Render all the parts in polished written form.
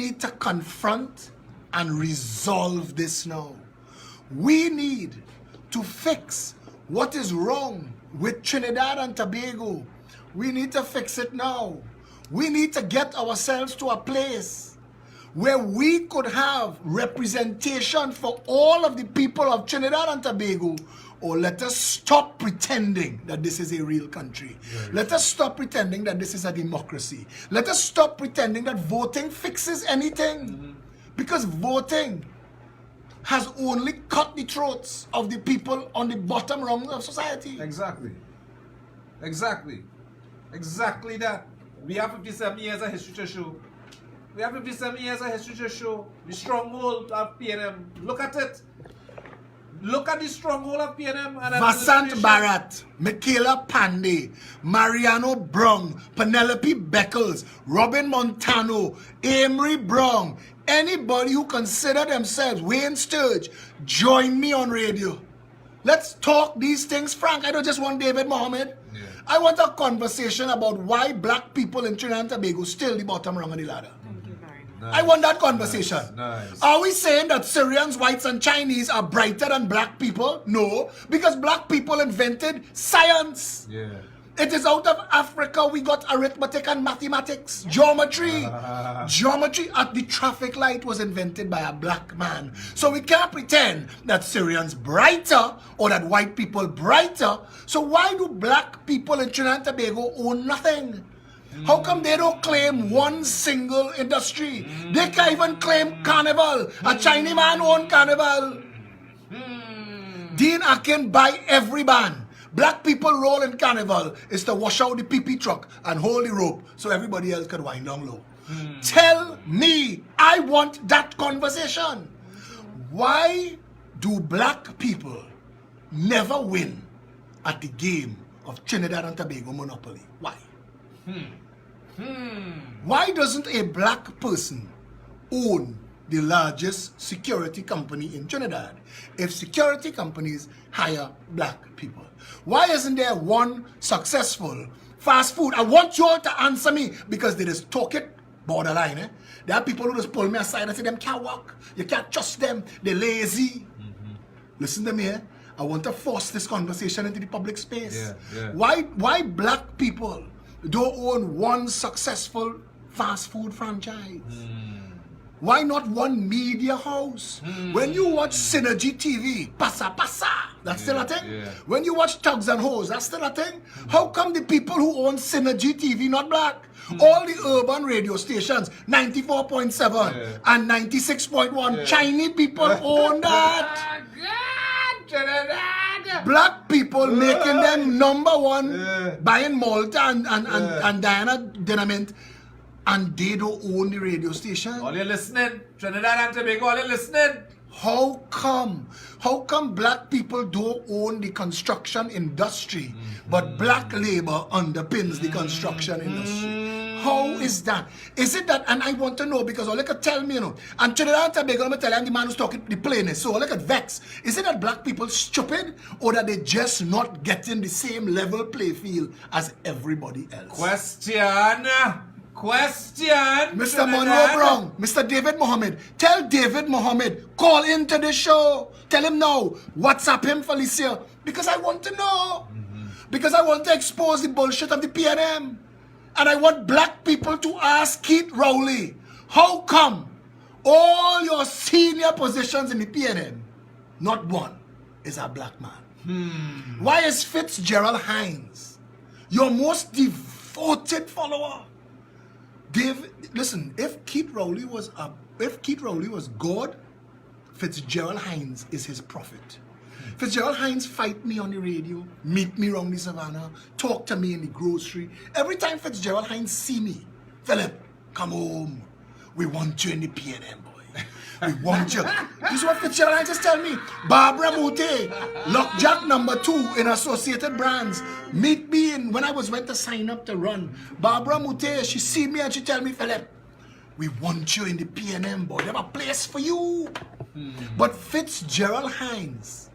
need to confront and resolve this now. We need to fix what is wrong with Trinidad and Tobago. We need to fix it now. We need to get ourselves to a place where we could have representation for all of the people of Trinidad and Tobago. Or let us stop pretending that this is a real country. Let us stop pretending that this is a democracy. Let us stop pretending that voting fixes anything. Because voting has only cut the throats of the people on the bottom rung of society. Exactly. Exactly that. We have 57 years of history to show. We have 57 years of history to show. The stronghold of PNM. Look at it. Look at the stronghold of PNM. Vasant Bharat, Michaela Pandey, Mariano Brown, Penelope Beckles, Robin Montano, Amory Brown, anybody who consider themselves Wayne Sturge, join me on radio. Let's talk these things, Frank. I don't just want David Mohammed. Yeah. I want a conversation about why black people in Trinidad and Tobago still the bottom rung of the ladder. Nice. I want that conversation. Nice. Are we saying that Syrians, whites, and Chinese are brighter than black people? No, because black people invented science. Yeah. It is out of Africa we got arithmetic and mathematics, geometry. Geometry at the traffic light was invented by a black man. So we can't pretend that Syrians brighter or that white people brighter. So why do black people in Trinidad and Tobago own nothing? How come they don't claim one single industry? They can't even claim Carnival. A Chinese man own Carnival. Dean Akin buy every band. Black people roll in Carnival is to wash out the PP truck and hold the rope so everybody else can wind down low. Tell me, I want that conversation. Why do black people never win at the game of Trinidad and Tobago Monopoly? Why? Why doesn't a black person own the largest security company in Trinidad if security companies hire black people? Why isn't there one successful fast food? I want you all to answer me because they just talk it borderline. There are people who just pull me aside and say them can't work. You can't trust them. They're lazy. Listen to me. I want to force this conversation into the public space. Why black people don't own one successful fast food franchise? Why not one media house? When you watch Synergy TV, Pasa Pasa, that's still a thing. When you watch Tugs and Hoes, that's still a thing. How come the people who own Synergy TV not black? All the urban radio stations, 94.7 and 96.1, Chinese people own that. Black people making them number one, buying Malta and Diana Dynamite. And they don't own the radio station. All you listening? Trinidad and Tobago, all you listening? How come black people don't own the construction industry, but black labor underpins the construction industry? How is that? Is it that, and I want to know because all they can tell me, you know, and Trinidad and Tobago, I'm telling the man who's talking the plainest, so all they can vex. Is it that black people stupid or that they just not getting the same level play field as everybody else? Question. Mr. Monroe Brown, Mr. David Mohammed, tell David Mohammed, call into the show. Tell him now, WhatsApp him, Felicia, because I want to know. Because I want to expose the bullshit of the PNM. And I want black people to ask Keith Rowley, how come all your senior positions in the PNM, not one is a black man? Why is Fitzgerald Hines your most devoted follower? Listen, if Keith Rowley was God, Fitzgerald Hines is his prophet. Fitzgerald Hines fight me on the radio, meet me around the savannah, talk to me in the grocery. Every time Fitzgerald Hines see me, Phillip, come home. We want you in the PNM, boy. We want you. This is what Fitzgerald Hines just tell me. Barbara Mute, Lockjack #2 in Associated Brands. Meet me in when I went to sign up to run. Barbara Mute, she see me and she tell me, Phillip, we want you in the PNM, boy. They have a place for you. But Fitzgerald Hines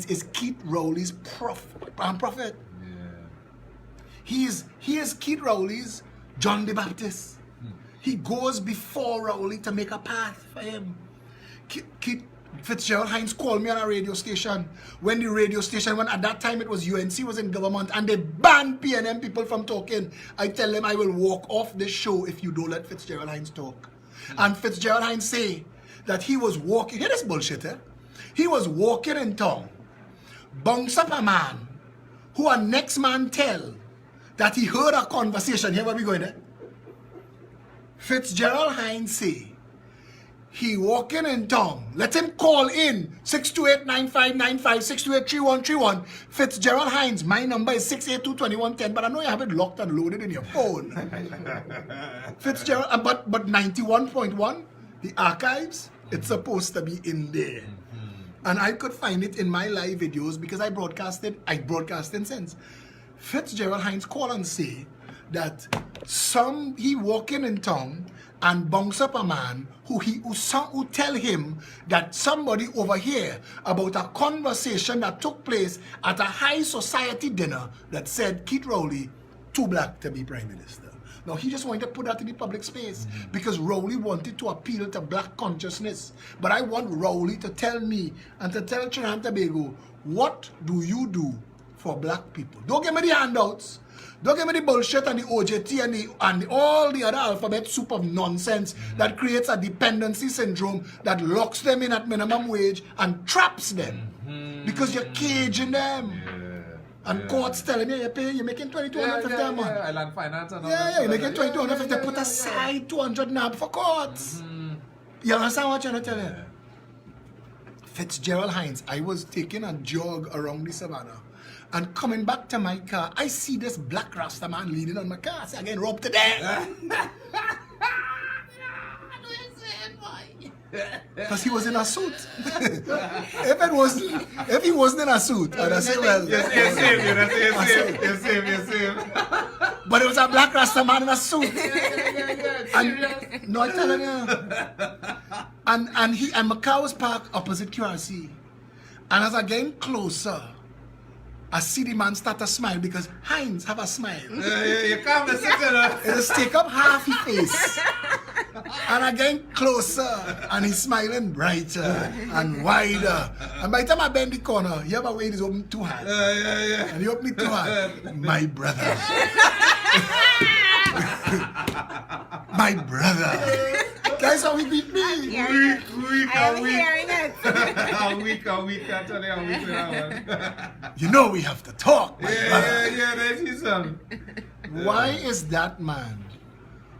is Keith Rowley's prophet. He is Keith Rowley's John the Baptist. He goes before Rowley to make a path for him. Keith Fitzgerald Hines called me on a radio station when the radio station, when at that time it was UNC was in government and they banned PNM people from talking. I tell them I will walk off this show if you don't let Fitzgerald Hines talk. And Fitzgerald Hines say that he was walking, hear this bullshit, eh? He was walking in town, bounce up a man who a next man tell that he heard a conversation. Here where we going, eh? Fitzgerald Hines say he walking in town. Let him call in 628-9595, 628-3131. Fitzgerald Hines, my number is 682-2110, but I know you have it locked and loaded in your phone. Fitzgerald, but 91.1, the archives, it's supposed to be in there. And I could find it in my live videos because I broadcast in sense. Fitzgerald Hines call and say that he walking in town and bounce up a man who tell him that somebody over here about a conversation that took place at a high society dinner that said Keith Rowley too black to be prime minister. Now he just wanted to put that in the public space because Rowley wanted to appeal to black consciousness. But I want Rowley to tell me and to tell Trinidad and Tobago, what do you do for black people? Don't give me the handouts. Don't give me the bullshit and the OJT and all the other alphabet soup of nonsense that creates a dependency syndrome that locks them in at minimum wage and traps them because you're caging them. And courts telling you, you're making $2,250 a month. Island finance and all you're making $2,250. Put aside 200 nab for courts. You understand what I'm trying to tell you? Fitzgerald Hines, I was taking a jog around the savannah. And coming back to my car, I see this black Rasta man leaning on my car. I say, I get robbed to death. Because he was in a suit. If he wasn't in a suit, I'd have said, well, you're safe. But it was a black Rasta man in a suit. No, I'm telling you. And my car was parked opposite QRC. And as I get closer, I see the man start to smile because Hines have a smile. You can't sit there. It just take up half his face. And I get closer and he's smiling brighter and wider. And by the time I bend the corner, you ever wait is open too hard. And he opened me too hard. My brother. My brother. Guys, how he beat me. Weak. I'm hearing it. Weak. I tell you how weak that one. You know we have to talk, my brother. There is some. Why is that man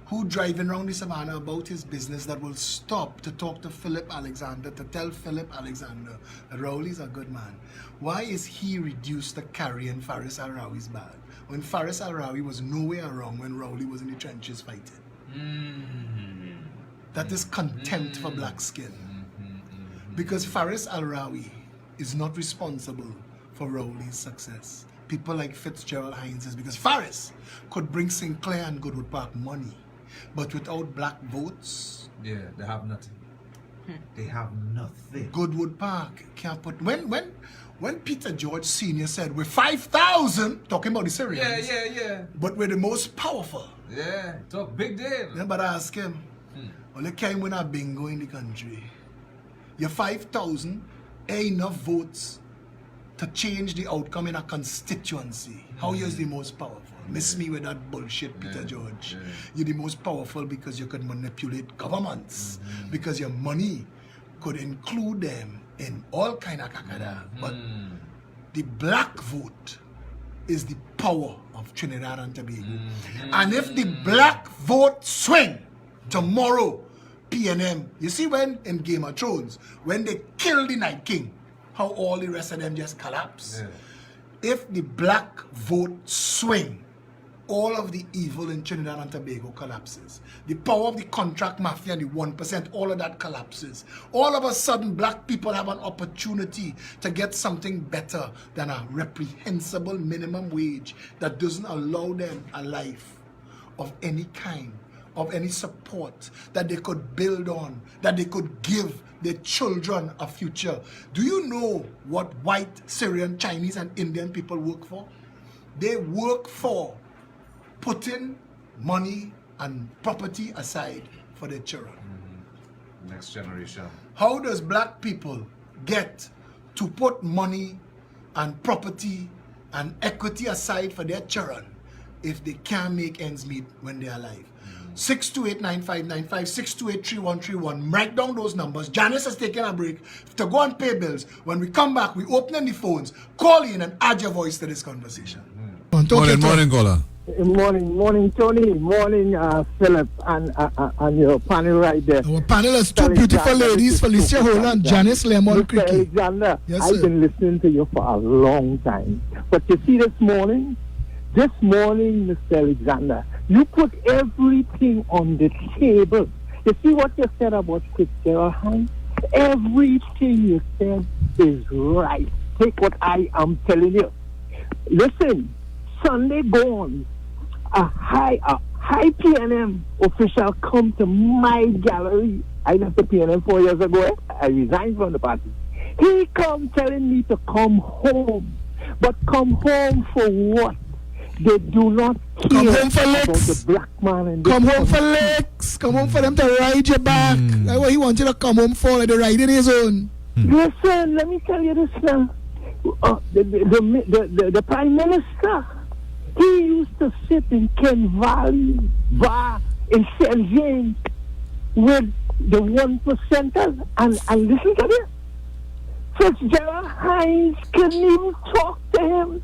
who driving around the savannah about his business that will stop to talk to Phillip Alexander, to tell Phillip Alexander that Rowley's a good man? Why is he reduced to carrying Faris Al-Rawi's bag when Faris Al-Rawi was nowhere wrong when Rowley was in the trenches fighting? That is contempt for black skin. Because Faris Al-Rawi is not responsible for Rowley's success. People like Fitzgerald Hines is because Faris could bring Sinclair and Goodwood Park money. But without black votes, they have nothing. They have nothing. Goodwood Park can't put. When Peter George Sr. said we're 5,000, talking about the Syrians. Yeah. But we're the most powerful. Yeah, talk big deal. Yeah, but I ask him, only can't win a bingo in the country. Your 5,000 ain't enough votes to change the outcome in a constituency. How you're the most powerful? Miss me with that bullshit, Peter George. You're the most powerful because you could manipulate governments. Because your money could include them in all kind of kakada. But the black vote is the power of Trinidad and Tobago. And if the black vote swing tomorrow, PNM, you see when in Game of Thrones, when they kill the Night King, how all the rest of them just collapse. If the black vote swing, all of the evil in Trinidad and Tobago collapses. The power of the contract mafia and the 1%, all of that collapses. All of a sudden, black people have an opportunity to get something better than a reprehensible minimum wage that doesn't allow them a life of any kind, of any support that they could build on, that they could give their children a future. Do you know what white, Syrian, Chinese, and Indian people work for? They work for putting money and property aside for their children. Next generation. How does black people get to put money and property and equity aside for their children if they can't make ends meet when they're alive? 628-9595, 628-3131. Write down those numbers. Janice has taken a break to go and pay bills. When we come back, we open the phones, call in and add your voice to this conversation. Morning, caller. Morning, Tony. Morning, Phillip, and your panel right there. Our panel has two beautiful ladies, Felicia Holland, Janice Lemon Mr. Cricket. Alexander, Yes, I've sir. been listening to you for a long time. But you see this morning, Mr. Alexander, you put everything on the table. You see what you said about Fitzgerald Hines? Everything you said is right. Take what I am telling you. Listen, Sunday gone, a high PNM official come to my gallery. I left the PNM 4 years ago. I resigned from the party. He come telling me to come home. But come home for what? They do not care Come home for about licks. the black man and the Come home for country. licks. Come home for them to ride your back. That's what he wants you to come home for, like the riding his own. Listen, let me tell you this now. The Prime Minister, he used to sit in Ken Valley, Bar, in St. James with the 1%ers and listen to this. Fitzgerald Hines couldn't even talk to him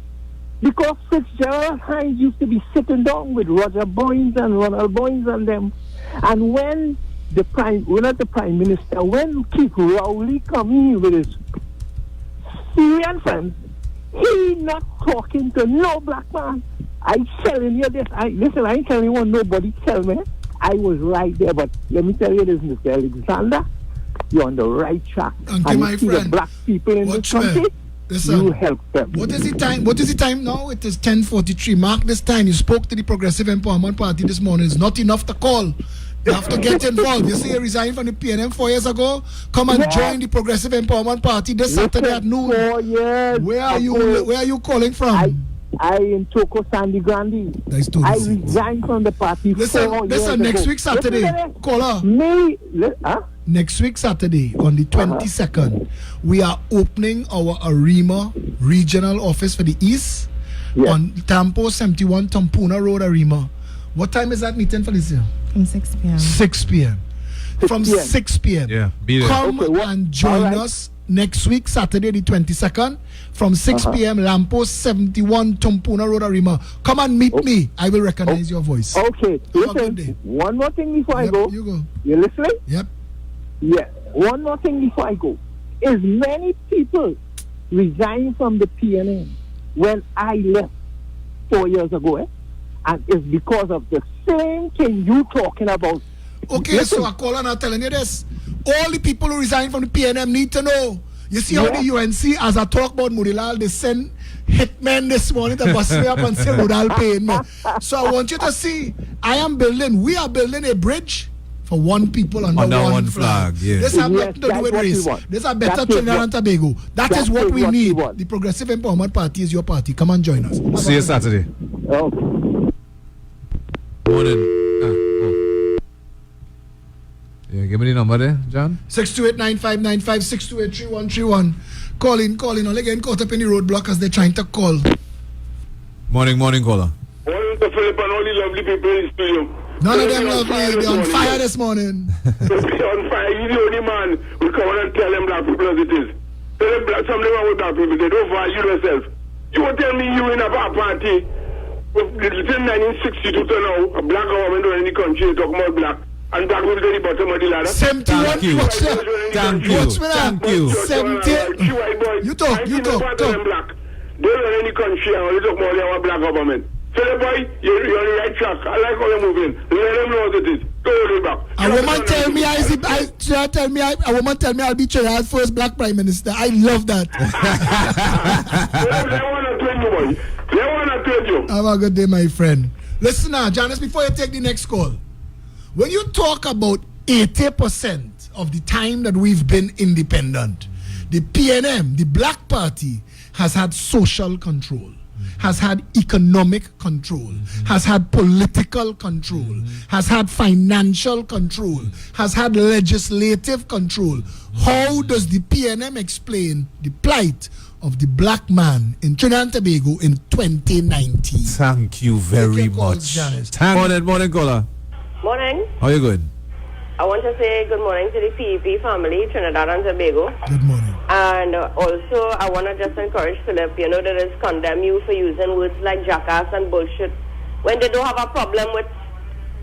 because Fitzgerald Hines used to be sitting down with Roger Boynes and Ronald Boynes and them. And when not the Prime Minister, when Keith Rowley come in with his Syrian friends, he not talking to no black man. I telling you this. I ain't telling you what nobody tell me. I was right there, but let me tell you this, Mr. Alexander, you're on the right track. Thank you, and my you see friend. the black people in Watch this country, me. Listen. you help them. What is the time? What is the time now? It is 10:43. Mark this time. You spoke to the Progressive Empowerment Party this morning. It's not enough to call. You have to get involved. You say you resigned from the PNM 4 years ago. Come and join the Progressive Empowerment Party this Saturday at noon. 4 years. Where are you? Where are you calling from? I in Toko Sandy Grande. That's too I easy. resigned from the party. 4 years Listen. Next ago. week Saturday, Listen to this. caller. Next week Saturday on the 22nd, we are opening our Arima regional office for the East on Tampo 71 Tampuna Road, Arima. What time is that meeting, Felicia? From 6 p.m. 6 p.m. From 6 6 p.m. Yeah, be there. Come and join us next week, Saturday the 22nd, from 6 p.m. Lampo 71 Tampuna Road, Arima. Come and meet me. I will recognize your voice. Okay, Have a good day. listen, one more thing before I Yep, go. you go. You listening? Yep. Yeah. One more thing before I go. Is many people resign from the PNM when I left 4 years ago, and it's because of the same thing you talking about. Okay, Listen. so I call and I'm telling you this. All the people who resign from the PNM need to know. You see how the UNC, as I talk about Murilal, they send hitmen this morning to bust me up and say Murilal paying me. So I want you to see, we are building a bridge for one people under one flag. Yeah. This has Yes, nothing to do that's with what we race. want. This is a better That is Trinidad what- and Tobago. That is what we what we need. want. The Progressive Empowerment Party is your party. Come and join us. See you Saturday. Okay. Morning. Yeah, give me the number there, John. 628-9595, 628-3131. Call in. Only getting caught up in the roadblock as they're trying to call. Morning, caller. Morning to Phillip and all the lovely people in the studio. None of Phillip, them you're love me. They're on fire this morning. You're on fire. You're the only man who come on and tell them black people as it is. Phillip, something wrong with black people. They don't value themselves. You won't tell me you in a party between 1962 to now, a black government in the country is talking about black. And black people to the bottom of the ladder. 71. Thank you. Watch that. Thank you. Watch me now. Thank you. 70. You talk. Black. They run any country and they talk more than black government. Phillip boy, you're on the right track. I like how you're moving. Let them know what it is. Go back. A woman tell me I'll be Trinidad's first black prime minister. I love that. They want to tell you, boy. They want to tell you. Have a good day, my friend. Listen now, Janice, before you take the next call. When you talk about 80% of the time that we've been independent, the PNM, the Black Party, has had social control, has had economic control, has had political control, has had financial control, has had legislative control. How does the PNM explain the plight of the black man in Trinidad and Tobago in 2019? Thank you very much. Morning, caller. Morning. How you good? I want to say good morning to the PEP family, Trinidad and Tobago. Good morning. And also, I want to just encourage Phillip, that is condemn you for using words like jackass and bullshit when they don't have a problem with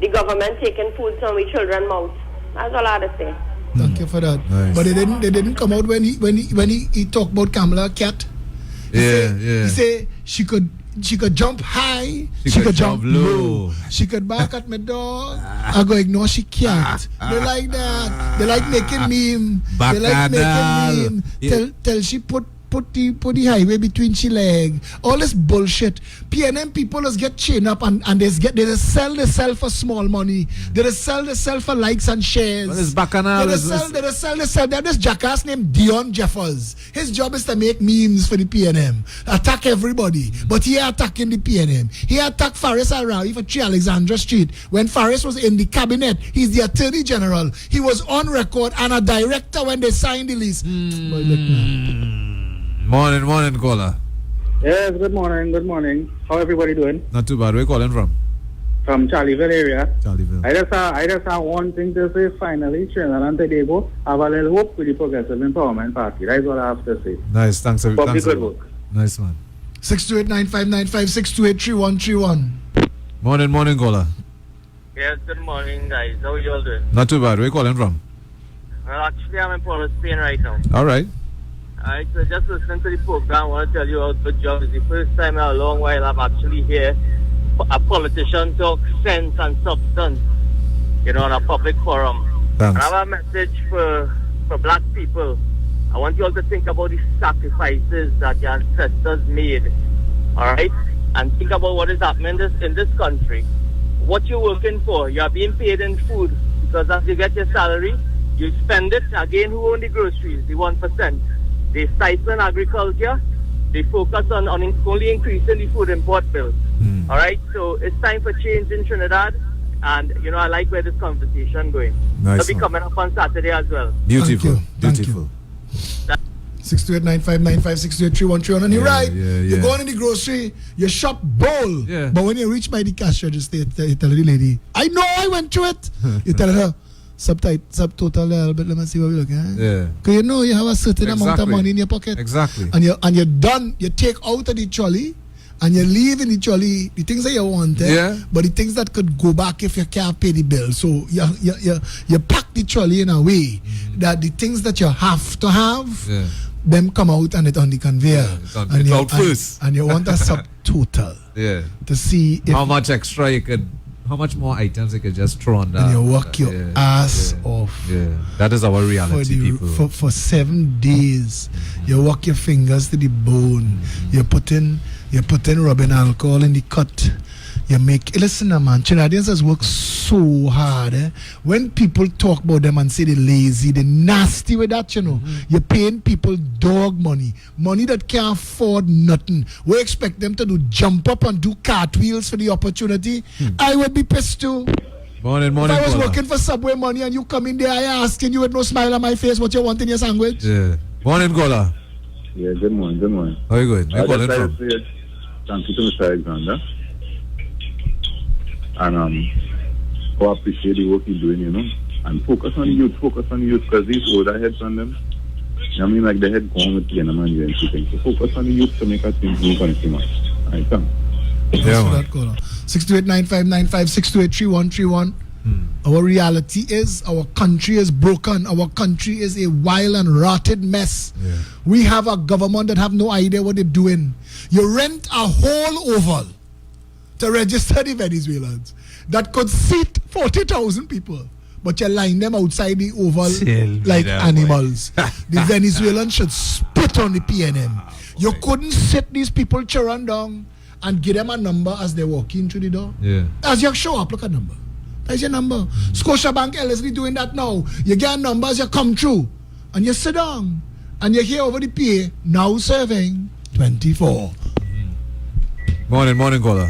the government taking food from we children's mouths. That's all I have to say. Thank you for that. Nice. But they didn't come out when he talked about Kamala Cat. He say she could jump high, she could jump low. She could bark at my dog. I go ignore she can't. They like that. They like making meme. They like making meme. Tell she put the highway between she leg. All this bullshit. PNM people just get chained up and they just sell themselves for small money. They just sell themselves for likes and shares. But it's bacchanal. They just sell. They have this jackass named Dion Jeffers. His job is to make memes for the PNM. Attack everybody. But he attacking the PNM. He attacked Faris Arawi for 3 Alexandra Street. When Faris was in the cabinet, he's the Attorney General. He was on record and a director when they signed the lease. Boy, look now. Morning, caller. Yes, good morning. How everybody doing? Not too bad. Where you calling from? From Charlieville area. Charlieville. I just have one thing to say. Finally, Trinidad and Tobago have a little hope with the Progressive Empowerment Party. That's what I have to say. Nice. Thanks. Public good work. Nice, man. 628-9595, 628-3131. Morning, caller. Yes, good morning, guys. How are you all doing? Not too bad. Where you calling from? Well, actually, I'm in Port of Spain right now. All right. Alright, so just listening to the program, I want to tell you how good job. It's the first time in a long while I'm actually here a politician talk sense and substance, on a public forum. Thanks. I have a message for black people. I want you all to think about the sacrifices that your ancestors made, alright? And think about what is happening in this country. What you're working for, you're being paid in food, because as you get your salary, you spend it. Again, who own the groceries? The 1%. They stifle agriculture. They focus on only increasing the food import bill. All right, so it's time for change in Trinidad, and I like where this conversation going. Nice. It'll be coming up on Saturday as well. Beautiful. Thank you. 628-9595, and you're right. You're going in the grocery, you shop bowl, but when you reach by the cash register, you tell the lady, I know I went through it. You tell her, subtotal a little bit, let me see what we look at. Yeah. Because you have a certain amount of money in your pocket. Exactly. And you're done. You take out of the trolley and you leave in the trolley the things that you wanted, but the things that could go back if you can't pay the bill. So you pack the trolley in a way that the things that you have to have, them come out and it's on the conveyor. It's out first. And you want a subtotal to see if how much extra you could. How much more items you could just throw on that? And you work your ass off. Yeah, that is our reality, people. For 7 days, you work your fingers to the bone. You put in rubbing alcohol in the cut. You make. Listen, man, Trinidadians has worked so hard. When people talk about them and say they're lazy, they're nasty with that, You're paying people dog money that can't afford nothing. We expect them to jump up and do cartwheels for the opportunity. I would be pissed too. Morning, if I was working for Subway money and you come in there, I asking you with no smile on my face what you want in your sandwich. Yeah. Morning, caller. Yeah, good morning. How are you going? Where you calling from? Thank you to Mr. Alexander. And I appreciate the work you're doing, and focus on the youth, because these older heads on them, like the head going with the man and things. So focus on the youth to make us think we can see much. All right, come. Yeah, man. 628-9595, 628-3131. Our reality is our country is broken. Our country is a wild and rotted mess. We have a government that have no idea what they're doing. You rent a whole oval to register the Venezuelans that could seat 40,000 people, but you line them outside the oval like animals. The Venezuelans should spit on the PNM. You couldn't sit these people children down and give them a number as they walk in through the door. As you show up, look at number. That's your number. Scotiabank Ellerslie doing that now. You get numbers, you come through, and you sit down, and you hear over the PA, now serving 24. Morning, caller.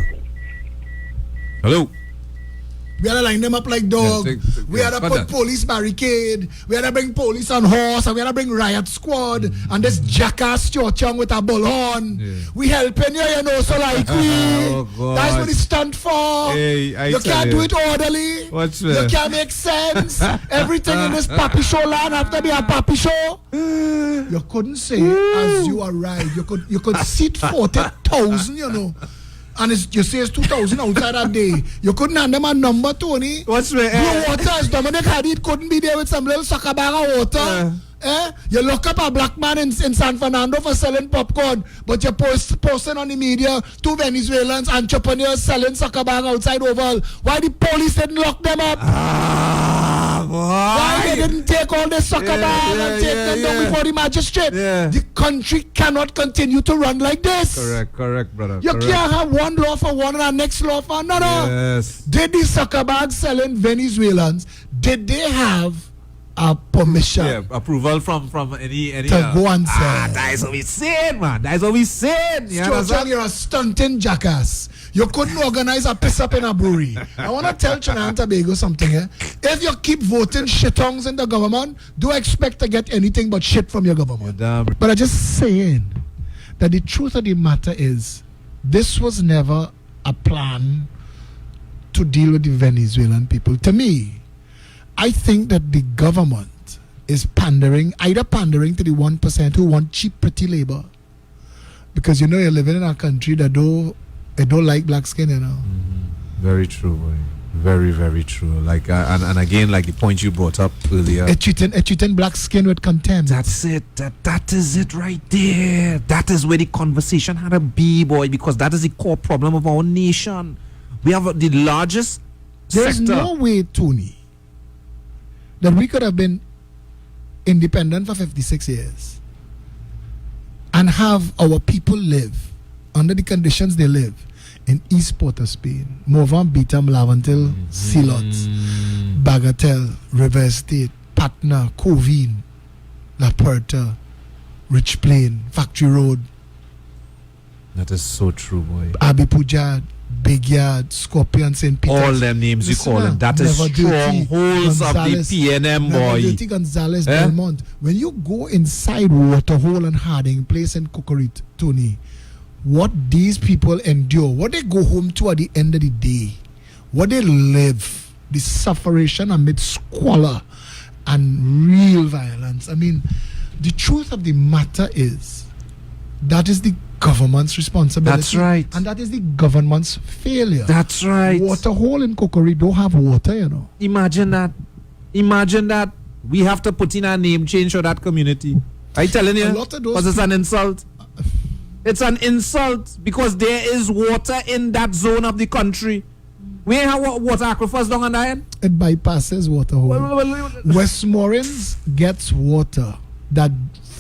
Hello. We had to line them up like dog. We had to put police barricade. We had to bring police on horse, and we had to bring riot squad. And this jackass Chochong with a bullhorn. Yeah. We helping you, so like we. That's what it's stand for. Hey, you can't do it orderly. You can't make sense. Everything in this papi show land have to be a papi show. You couldn't say as you arrived. You could seat 40,000, And you say it's 2,000 outside that day. You couldn't hand them a number, Tony. What's the Blue Waters, Dominic Hadid couldn't be there with some little soccer bag of water. You lock up a black man in San Fernando for selling popcorn, but you're posting on the media 2 Venezuelans entrepreneurs selling soccer bag outside Oval. Why the police didn't lock them up? Why they didn't take all the soccer bag and take them down before the magistrate? The country cannot continue to run like this. Correct, brother. You can't have one law for one and the next law for another. Yes. Did the soccer bag selling Venezuelans, did they have a permission? Yeah, approval from any to go and sell? That's what we said, man. That's what we said. You're a stunting jackass. You couldn't organize a piss up in a brewery. I want to tell Trinidad and Tobago something here. If you keep voting shitongs in the government, do expect to get anything but shit from your government. But I'm just saying that the truth of the matter is, this was never a plan to deal with the Venezuelan people. To me, I think that the government is either pandering to the 1% who want cheap, pretty labor. Because you're living in a country that don't like black skin, Very true, boy. Very, very true. Like and again, like the point you brought up earlier. Treating black skin with contempt. That's it. That is it right there. That is where the conversation had to be, boy, because that is the core problem of our nation. We have the largest There's sector. no way, Tony, that we could have been independent for 56 years and have our people live under the conditions they live in East Port of Spain, Morvan, Beetham, Lavantil, Silot, Bagatelle, River Estate, Patna, Covine, La Puerta, Rich Plain, Factory Road. That is so true, boy. Abbey Pujad, Big Yard, Scorpion, St. Peter's. All them names you call them. That is strongholds of the PNM, boy. Dirty Gonzales, Belmont. When you go inside Waterhole and Harding Place and Cocorite, Tony, what these people endure, what they go home to at the end of the day, what they live, the sufferation amid squalor and real violence. I mean, the truth of the matter is that is the government's responsibility. That's right. And that is the government's failure. That's right. Waterhole in Cocorite don't have water, Imagine that. We have to put in a name change for that community. Are you telling you? Because it's an insult. It's an insult because there is water in that zone of the country. We ain't have water aquifers down on that. It bypasses Waterhole. Westmoreland gets water that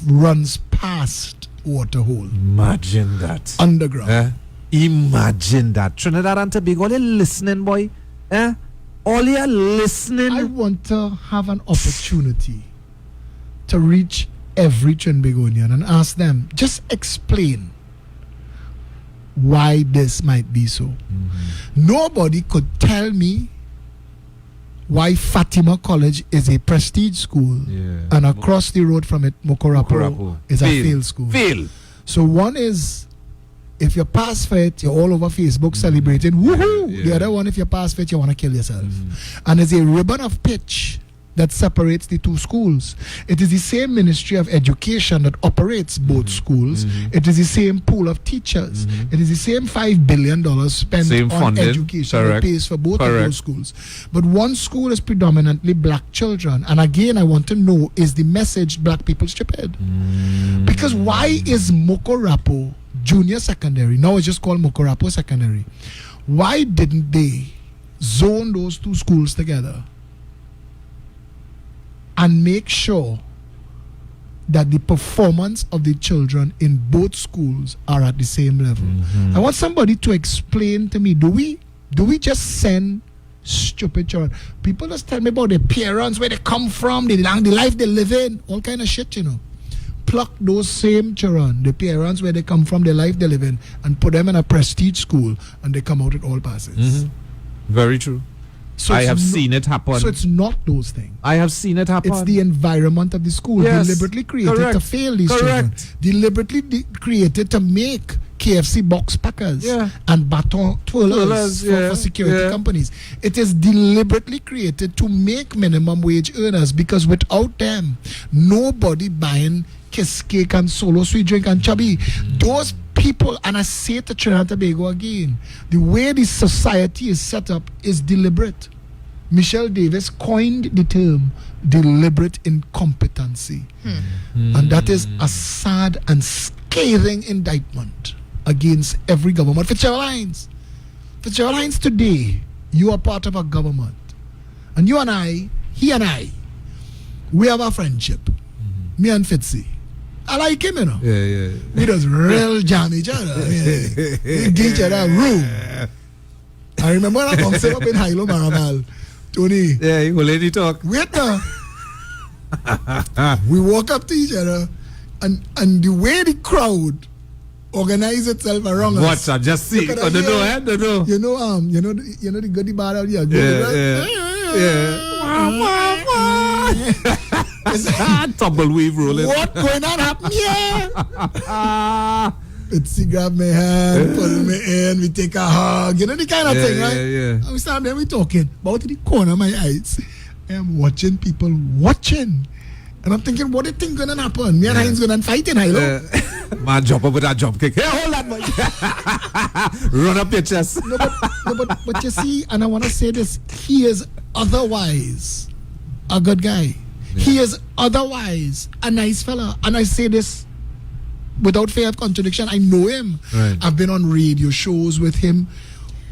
runs past Waterhole. Imagine that. Underground. Imagine that. Trinidad and Tobago, all you listening, boy? All you listening? I want to have an opportunity to reach every Trinbagonian and ask them, just explain why this might be so. Nobody could tell me why Fatima College is a prestige school and across the road from it, Mokorapo is a failed school. So one is, if you pass for it, you're all over Facebook celebrating, woohoo! The other one, if you pass for it, you want to kill yourself. And there's a ribbon of pitch that separates the two schools. It is the same Ministry of Education that operates both schools. It is the same pool of teachers. It is the same $5 billion spent on education that pays for both of those schools. But one school is predominantly black children. And again, I want to know, is the message black people stupid? Because why is Mokorapo Junior Secondary, now it's just called Mokorapo Secondary, why didn't they zone those two schools together and make sure that the performance of the children in both schools are at the same level? I want somebody to explain to me, do we just send stupid children? People just tell me about their parents, where they come from, the life they live in, all kind of shit, pluck those same children, the parents where they come from, the life they live in, and put them in a prestige school, and they come out with all passes. Very true. So I it's have seen it happen. So it's not those things. I have seen it happen. It's the environment of the school deliberately created to fail these children. Deliberately created to make KFC box packers and baton twirlers for security companies. It is deliberately created to make minimum wage earners, because without them, nobody buying kiss cake and solo sweet drink and chubby. Those people, and I say to Trinidad and Tobago again, the way this society is set up is deliberate. Michelle Davis coined the term deliberate incompetency. And that is a sad and scathing indictment against every government. Fitzgerald Hines, today, you are part of a government. And you and I, he and I, we have a friendship. Me and Fitzy. I like him, you know. We just real jam each other. We give each other room. I remember when I come set up in Hilo Marabal. Tony. Yeah, you will let it talk. Wait now. We walk up to each other, and the way the crowd organize itself around us. Watch, I just see. Oh, the door. You know the goodie bar out here. Tumbleweave rolling. What going on happen here? It's grab my hand, pull me in, we take a hug, you know the kind of thing, right? And we stand there, we talking. But out in the corner of my eyes, I am watching people watching. And I'm thinking, what do you think gonna happen? Me and Heinz gonna fight in Hilo. Man, jump up with that jump kick. Hey, hold that, man. Run up your chest. But you see, and I want to say this, he is otherwise a good guy. He is otherwise a nice fella. And I say this without fear of contradiction. I know him. Right. I've been on radio shows with him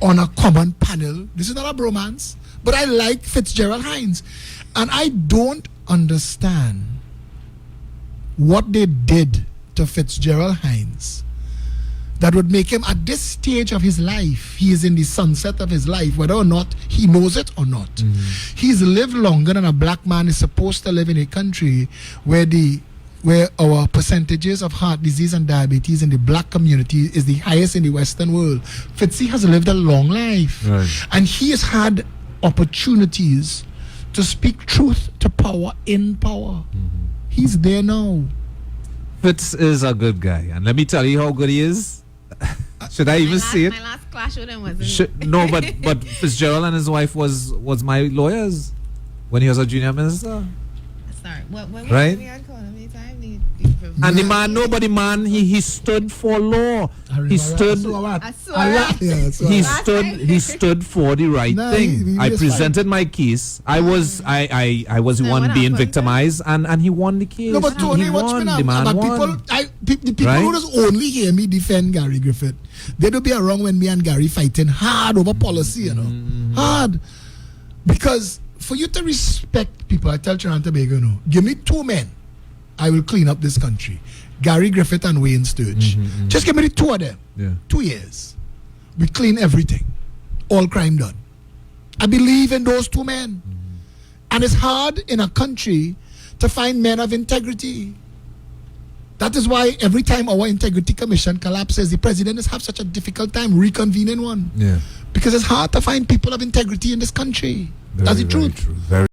on a common panel. This is not a bromance. But I like Fitzgerald Hines. And I don't understand what they did to Fitzgerald Hines that would make him, at this stage of his life, he is in the sunset of his life, whether or not he knows it or not. He's lived longer than a black man is supposed to live in a country where our percentages of heart disease and diabetes in the black community is the highest in the Western world. Fitzy has lived a long life. Right. And he has had opportunities to speak truth to power in power. He's there now. Fitz is a good guy. And let me tell you how good he is. Should I even say it? My last clash with him wasn't No, but Fitzgerald and his wife was my lawyers when he was a junior minister. Sorry. What Right? we had called him anytime? And the man, nobody man, he stood for law. He stood he stood for the right thing. I presented my case. I was the one being victimized, and he won the case. No, but Tony, he watch won. me now. The man But won. the people Right? who just only hear me defend Gary Griffith, they don't be around when me and Gary fighting hard over policy, you know. Hard. Because for you to respect people, I tell Trinidad and Tobago, you know, give me two men, I will clean up this country. Gary Griffith and Wayne Sturge. Just give me the two of them. 2 years. We clean everything. All crime done. I believe in those two men. And it's hard in a country to find men of integrity. That is why every time our integrity commission collapses, the president has have such a difficult time reconvening one. Because it's hard to find people of integrity in this country. That's the truth. Very true. Very